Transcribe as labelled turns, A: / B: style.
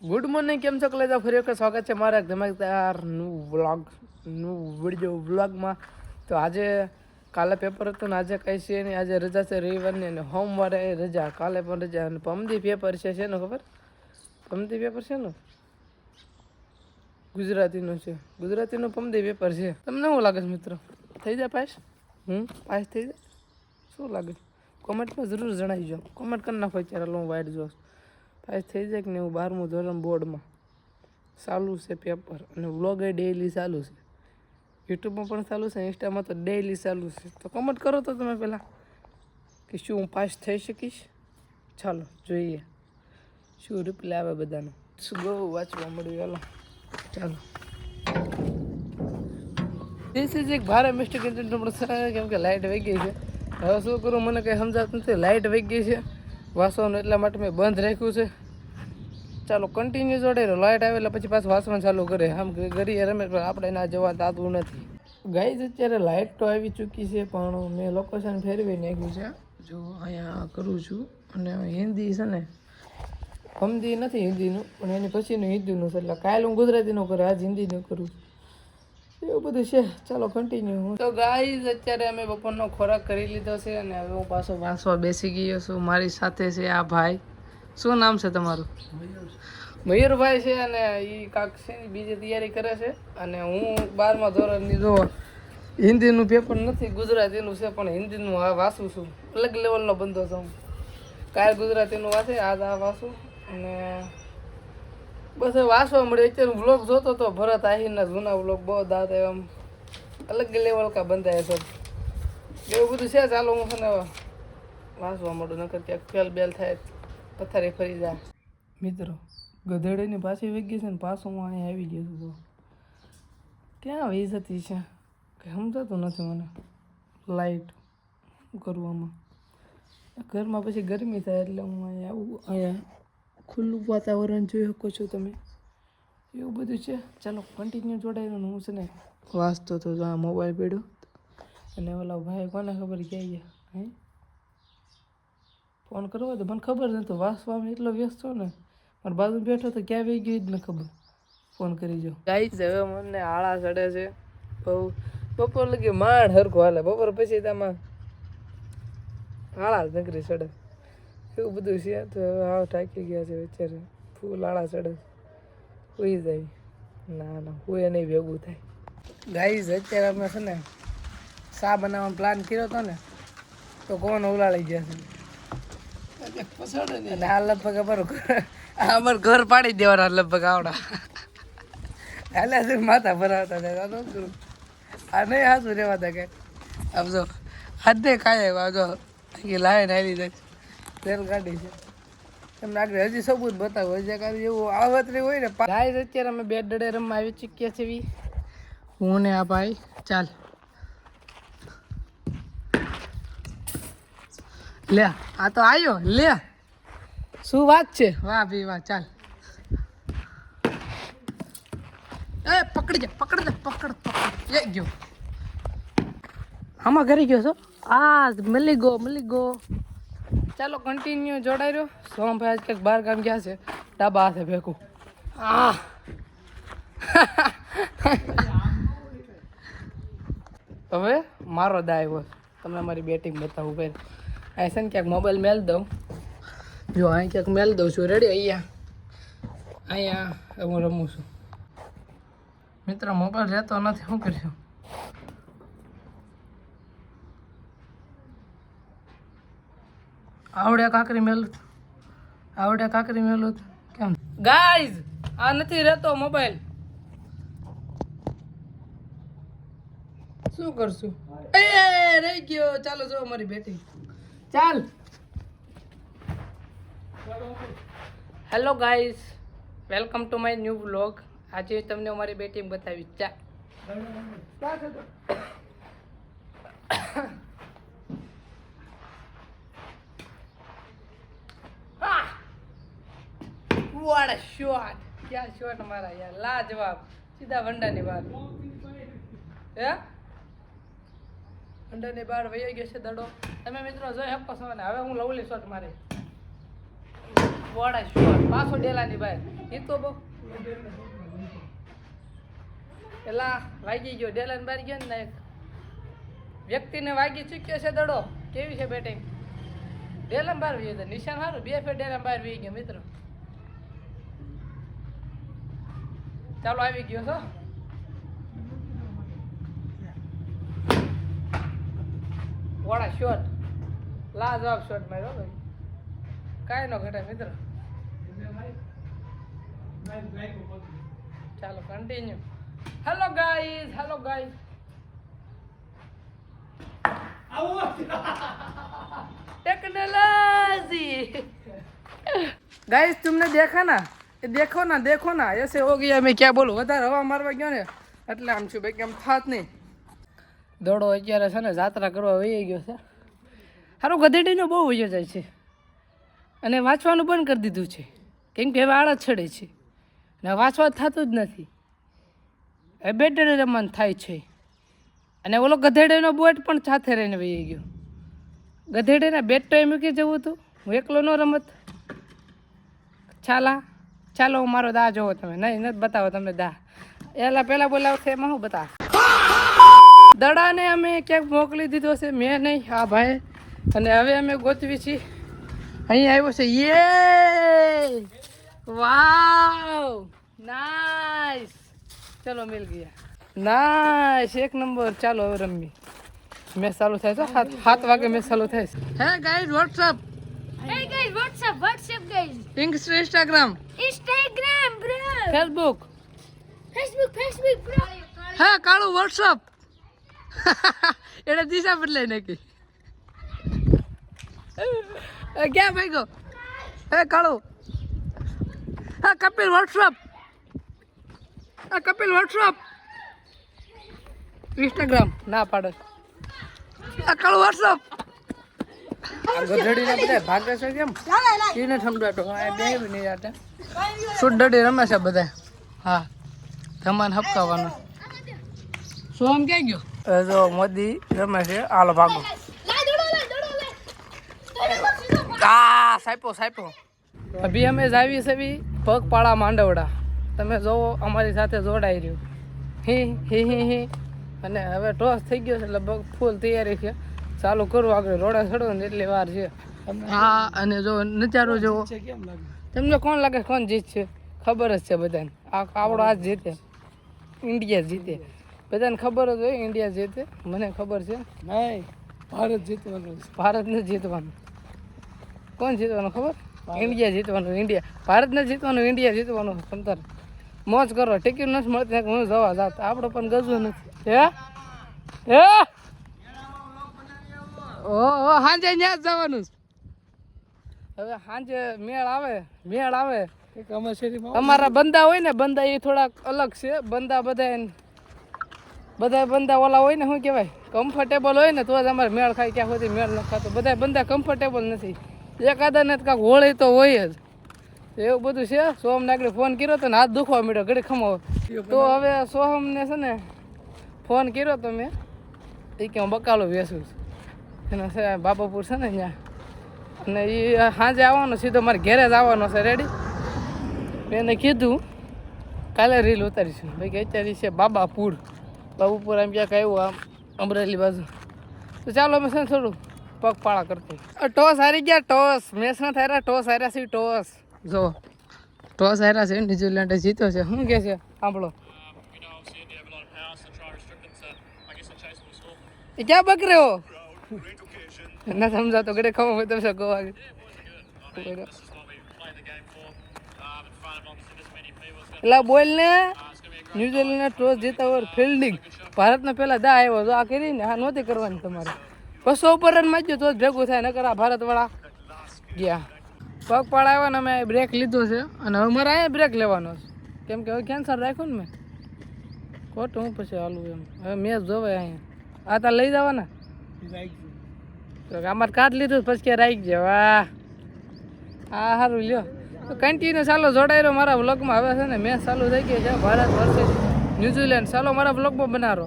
A: Good morning, કેમ છો કલેજા? ફરી વખત સ્વાગત છે મારા ધમાકેદાર નું વ્લોગમાં. તો આજે કાલે પેપર હતું ને આજે કઈ છે નહીં. આજે રજા છે રવિવારની અને સોમવારે રજા, કાલે પણ રજા અને પમદી પેપર છે. શેનો ખબર? પમદી પેપર છે ને ગુજરાતીનું છે. ગુજરાતીનું પમદી પેપર છે. તમને શું લાગે છે મિત્રો? થઈ જાય પાસ? પાસ થઈ જાય? શું લાગે? કોમેન્ટમાં જરૂર જણાવજો. કોમેન્ટ કરી નાખો અત્યારે હું વાઇટ જોશ. પાસ થઈ જાય કે નહીં? હું 12મું ધોરણ બોર્ડમાં ચાલુ છે પેપર અને વ્લોગ એ ડેઈલી ચાલુ છે. યુટ્યુબમાં પણ ચાલુ છે, ઇન્સ્ટામાં તો ડેઈલી ચાલુ છે. તો કમેન્ટ કરો તો તમે પહેલાં કે શું હું પાસ થઈ શકીશ? ચાલો જોઈએ શું રિપ્લાય આવે બધાનો. શું બહુ વાંચવા મળ્યું. ચાલો this is એક ભારે મિસ્ટેક કેમ કે લાઇટ વહી ગઈ છે. હવે શું કરું મને કંઈ સમજાતું નથી. લાઇટ વહી ગઈ છે વાસવાનું, એટલા માટે મેં બંધ રાખ્યું છે. ચાલો કન્ટિન્યુ જોડે રહ્યો. લાઇટ આવે એટલે પછી પાછું વાસવાનું ચાલુ કરે. આમ ઘડીએ રમે પણ આપણે ના જવા દાતું નથી. ગાઈઝ અત્યારે લાઇટ તો આવી ચૂકી છે પણ મેં લોકેશન ફેરવી નાખ્યું છે. જો અહીંયા કરું છું અને હિન્દી છે ને, હમદી નથી હિન્દીનું પણ એની પછીનું હિન્દીનું છે. એટલે કાલે હું ગુજરાતીનું કરું, આજ હિન્દીનું કરું, એવું બધું છે. ચાલો કન્ટિન્યુ. તો ગાઈઝ અત્યારે અમે બપોરનો ખોરાક કરી લીધો છે અને હવે હું પાછો વાંચવા બેસી ગયો છું. મારી સાથે છે આ ભાઈ. શું નામ છે તમારું? મયુરભાઈ છે અને એ કાંક છે બીજી તૈયારી કરે છે અને હું 12મા ધોરણની જો હિન્દીનું પેપર નથી, ગુજરાતીનું છે પણ હિન્દીનું વાંચું છું. અલગ લેવલનો બંધો છું. કાલ ગુજરાતીનું વાંચે, આજ આ વાંચું અને બસ વાંચવા મળે. અત્યારે વ્લોગ જોતો તો ભરત આહીરના જૂના વ્લોગ બહુ દાંત એમ અલગ લેવલ કા બંધાય સબ એવું બધું છે. ચાલો હું છે ને વાંચવા મળું, નકર ક્યાંક ફેલ બેલ થાય પથારી ફરી જાય. મિત્રો ગધેડીની પાછી વહી ગઈ છે ને પાછું હું અહીંયા આવી ગયો છું. તો ક્યાં વહી જતી છે કંઈ સમજાતું નથી મને. લાઇટ કરવામાં ઘરમાં પછી ગરમી થાય એટલે હું અહીંયા આવું. અહીંયા ખુલ્લું વાતાવરણ જોઈ શકો છો તમે, એવું બધું છે. ચાલો કન્ટિન્યુ જોડાયેલું. હું છે ને વાંચતો હતો, આ મોબાઈલ પડ્યો અને ઓલા ભાઈ કોને ખબર ક્યાં ગયા. ફોન કરવો તો મને ખબર નહોતો, વાંચવામાં એટલો વ્યસ્ત છો ને મારી બાજુ બેઠો તો ક્યાં વહી ગઈ જ ન ખબર. ફોન કરી જો ગાઈસ. હવે મને આળા ચડે છે બહુ. બપોર લગી માંડ હરખું હાલે, બપોર પછી તેમાં આળા નગરી ચડે એવું બધું છે. તો હાવ થાકી ગયા છે વિચારે, ફૂલ આળા ચડે. સુઈ જાય ના હુએ નહીં, ભેગું થાય. ગાઈસ અત્યારે અમે છે ને ચા બનાવવાનો પ્લાન કર્યો હતો ને તો કોણ ઉલાળી ગયા છે. અને આ લગભગ અમારું ઘર પાડી દેવાના લગભગ આવડા હાલે માથા ભરાવતા હતા. આ નહીં હાથું રહેવાતા કે આમ જો હાથે ખાય જો લાઈન આવી જાય તેલ કાઢી છે. તમને આગળ હજી સબૂત બતાવો, હજી કાંઈ એવું આવતરી હોય ને. ગાઈસ અત્યારે અમે બેટ ડડે રમવા આવી ચૂક્યા છીએ, હું ને આ ભાઈ. ચાલ લે, આ તો આવ્યો લે. શું વાત છે? વાહ ભાઈ વાહ. ચાલ એ પકડી જા, પકડ એ ગયો. આમાં ઘરે ગયો છો? આ મળી ગો. ચાલો કન્ટિન્યુ જોડાઈ રહ્યો. સોમભાઈ આજ કંઈક બહાર ગામ ગયા છે, ડાબા હાથે ભેગું. હવે મારો દાય હોય તમને મારી બેટિંગ બતાવું. ભાઈ અહીં છે ને ક્યાંક મોબાઈલ મેલ દઉં. જો અહીં ક્યાંક મેલ દઉં છું. રેડી? અહીંયા હું રમું છું. મિત્ર મોબાઈલ રહેતો નથી, શું કર્યું? આવડે કાકરી મેલું કેમ? ગાઈઝ આ નથી રહેતો મોબાઈલ. શું કરશું? એ રહી ગયો. ચાલો જો અમારી બેટિંગ. ચાલ. Hello guys, welcome to my new vlog. આજે તમને અમારી બેટિંગ બતાવી. What a shot! ક્યાં શોટ મારા યાર, લાજવાબ. સીધા વંડાની બહાર. હે વંડાની બહાર વહી ગયો છે દડો. તમે મિત્રો જોઈ શકો છો ને. હવે હું લવલી શોટ મારી. વોડા શોટ પાછો ડેલાની બહાર એ તો બહુ પેલા વાગી ગયો ડેલાની બહાર ગયો ને એક વ્યક્તિને વાગી ચૂક્યો છે દડો કેવી છે બેટિંગ ડેલામ બહાર વી ગયો નિશાન સારું 2 ફેર ડેલામ બહાર વી ગયો મિત્રો ચાલો આવી ગયો છો વોડા શોટ લાજવાબ શોટ માર્યો ભાઈ કાંઈ ન ઘટે મિત્ર ચાલો continue hello guys technology guys तुमने देखा ना ये देखो ना ऐसे हो गया मैं क्या बोलूं વધારે હવા મારવા ગયો ને એટલે આમ છું ભાઈ કેમ થાત નહીં દોડો અત્યારે છે ને જાત્રા કરવા વહી ગયો છે સારું ગધેડીનો બહુ વયો જાય છે અને વાંચવાનું બંધ કરી દીધું છે કેમ કે હવે આળસ ચડે છે અને વાંચવા થતું જ નથી હવે બેટરી રમવાનું થાય છે અને ઓલો ગધેડીનો બોટ પણ સાથે રહીને વહી ગયો ગધેડીના બેટ તો એ મૂકી જવું હતું હું એકલો ન રમત ચાલો મારો દા જોવો તમે નહીં નથી બતાવો તમને દા પહેલાં બોલાવશે એમાં હું બતાવ દડાને અમે ક્યાંક મોકલી દીધો છે મેં નહીં હા ભાઈ અને હવે અમે ગોતવી છીએ અહીં આવ્યો છે યે વાવ નાઈસ ચલો મિલ ગયા નાઈસ 1 નંબર ચાલો હવે રમી મેચ ચાલુ થાય છે 7 વાગે મેચ ચાલુ થાય છે hey guys WhatsApp
B: Hey guys, WhatsApp guys.
A: Instagram
B: bro.
A: Facebook
B: bro.
A: હા કાળું વોટ્સઅપ એને દિશા બદલાઈ નાખી ક્યાં ભાઈ ગયો હે કાળું હા કપિલ વોટ્સઅપ Instagram ના પાડે આ કાળું વોટ્સઅપ ગધેડીને બધા ભાગે છે કેમ એને સમજાતો બે નહીં જાતે સુડડી રમે છે બધા હા ધમાન હપકાવાનો સોમ ક્યાં ગયો જો મોદી રમે છે હાલો ભાગો સાઈપો અભી અમે જાવી છે પગપાળા માંડવડા તમે જોવો અમારી સાથે જોડાઈ રહ્યું હી અને હવે ટોસ થઈ ગયો છે લગભગ ફૂલ તૈયારી છે ચાલુ કરું આગળ રોડા ચડો ને એટલી વાર છે હા અને જો નજારો જોવો તમને કોણ લાગે કોણ જીતશે ખબર જ છે બધાને આપણો આજ જીતે ઇન્ડિયા જીતે બધાને ખબર જ હોય ઇન્ડિયા જીતે મને ખબર છે નહીં ભારત જીતવાનું ભારત નથી જીતવાનું કોણ જીતવાનું ખબર ઇન્ડિયા જીતવાનું ભારત નથી જીતવાનું ઇન્ડિયા જીતવાનું સમતાર મોજ કરો ટિકિટ નથી મળતી હું જવા જાત આપણો પણ ગજવું નથી હે ઓહો સાંજે ત્યાં જ જવાનું હવે સાંજે મેળ આવે અમારા બંદા હોય ને બંદા એ થોડાક અલગ છે બંદા બધા ઓલા હોય ને શું કહેવાય કમ્ફર્ટેબલ હોય ને તો જ અમારે મેળ ખાય ક્યાં સુધી મેળ ન ખાતો બધા બંદા કમ્ફર્ટેબલ નથી એકાદા ને કાંક હોળી તો હોય જ એવું બધું છે સોહમ નાગડે ફોન કર્યો તો ને હાથ દુખવા મળ્યો ઘડી ખમાવો તો હવે સોહમને છે ને ફોન કર્યો તો મેં એ કે હું બકાલો વેચું છું એનો છે બાબાપુર છે ને ત્યાં અને એ સાંજે આવવાનો સીધો મારે ઘેરે જ આવવાનો છે રેડી મેં એને કીધું કાલે રીલ ઉતારીશું ભાઈ કે અત્યારે છે બાબાપુર આમ ક્યાંક આવ્યું આમ અમરેલી બાજુ તો ચાલો અમે છે ને થોડું પગપાળા કરતી ટોસ હારી ગયા ટોસ મેચ ના થાય ટોસ હાર્યા છે ટોસ જો ટોસ હાર્યા છે ન્યુઝીલેન્ડે જીત્યો છે શું કે છે સાંભળો એ ક્યાં બકરે હો ના સમજાતો ઘડે ખબર હોય તમે શકો આગે એટલે બોલ ને ન્યુઝીલેન્ડને ટોસ જીતા ઓવર ફિલ્ડિંગ ભારતને પહેલાં દા આવ્યો તો આ કરીને હા નહોતી કરવાની તમારે 200 ઉપર રન મારજો તો જ ભેગું થાય નકર આ ભારતવાળા ગયા પગપાળા આવ્યા ને અમે બ્રેક લીધો છે અને હવે મારે અહીંયા બ્રેક લેવાનો છે કેમ કે હવે કેન્સર રાખ્યું ને મેં ખોટું હું પછી હાલું એમ હવે મેચ જોવાય અહીંયા આ તા લઈ જવાના અમારે કાર્ડ લીધું પછી કે રાખી જાય વાહ હા સારું લ્યો તો કન્ટિન્યુ ચાલો જોડાઈ રહ્યો મારા વ્લોગમાં હવે છે ને મેચ ચાલુ થઈ ગઈ છે ભારત વર્સેસ ન્યુઝીલેન્ડ ચાલો મારા વ્લોગમાં બનાવો